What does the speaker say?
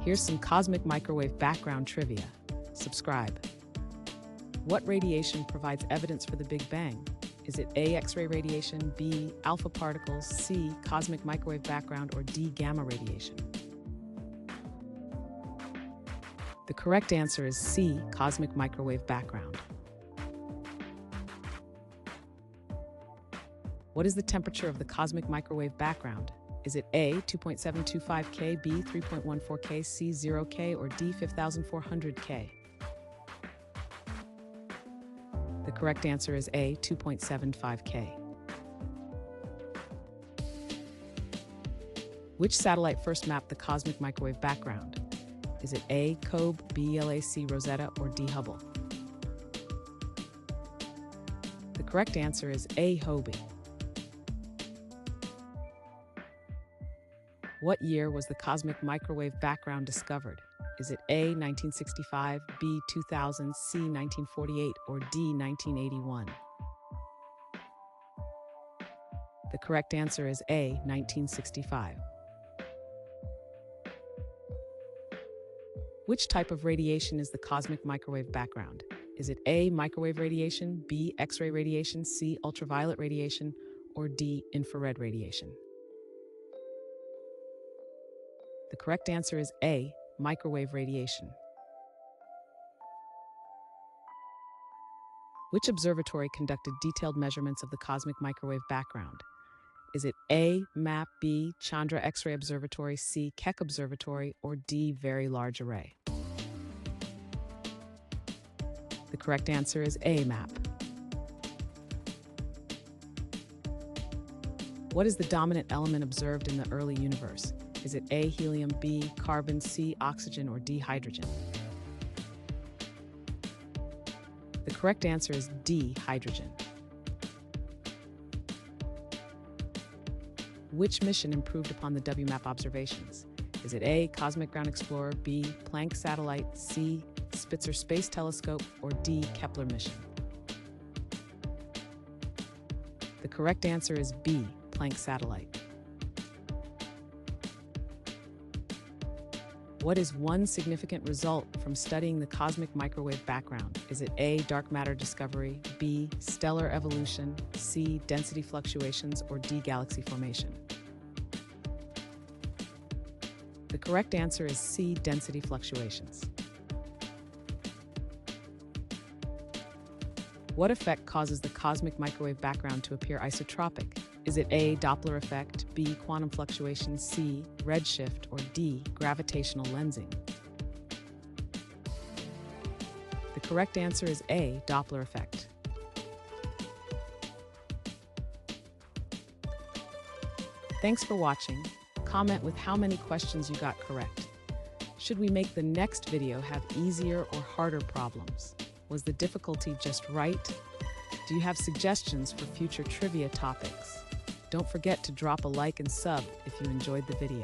Here's some cosmic microwave background trivia. Subscribe. What radiation provides evidence for the Big Bang? Is it A, X-ray radiation, B, alpha particles, C, cosmic microwave background, or D, gamma radiation? The correct answer is C, cosmic microwave background. What is the temperature of the cosmic microwave background? Is it A, 2.725 K, B, 3.14 K, C, 0 K, or D, 5,400 K? The correct answer is A, 2.75 K. Which satellite first mapped the cosmic microwave background? Is it A, COBE, B, LAC, Rosetta, or D, Hubble? The correct answer is A, Hobie. What year was the cosmic microwave background discovered? Is it A, 1965, B, 2000, C, 1948, or D, 1981? The correct answer is A, 1965. Which type of radiation is the cosmic microwave background? Is it A, microwave radiation, B, X-ray radiation, C, ultraviolet radiation, or D, infrared radiation? The correct answer is A, microwave radiation. Which observatory conducted detailed measurements of the cosmic microwave background? Is it A, MAP, B, Chandra X-ray Observatory, C, Keck Observatory, or D, Very Large Array? The correct answer is A, MAP. What is the dominant element observed in the early universe? Is it A, helium, B, carbon, C, oxygen, or D, hydrogen? The correct answer is D, hydrogen. Which mission improved upon the WMAP observations? Is it A, Cosmic Ground Explorer, B, Planck Satellite, C, Spitzer Space Telescope, or D, Kepler mission? The correct answer is B, Planck Satellite. What is one significant result from studying the cosmic microwave background? Is it A, dark matter discovery, B, stellar evolution, C, density fluctuations, or D, galaxy formation? The correct answer is C, density fluctuations. What effect causes the cosmic microwave background to appear isotropic? Is it A, Doppler effect, B, quantum fluctuation, C, redshift, or D, gravitational lensing? The correct answer is A, Doppler effect. Thanks for watching. Comment with how many questions you got correct. Should we make the next video have easier or harder problems? Was the difficulty just right? Do you have suggestions for future trivia topics? Don't forget to drop a like and sub if you enjoyed the video.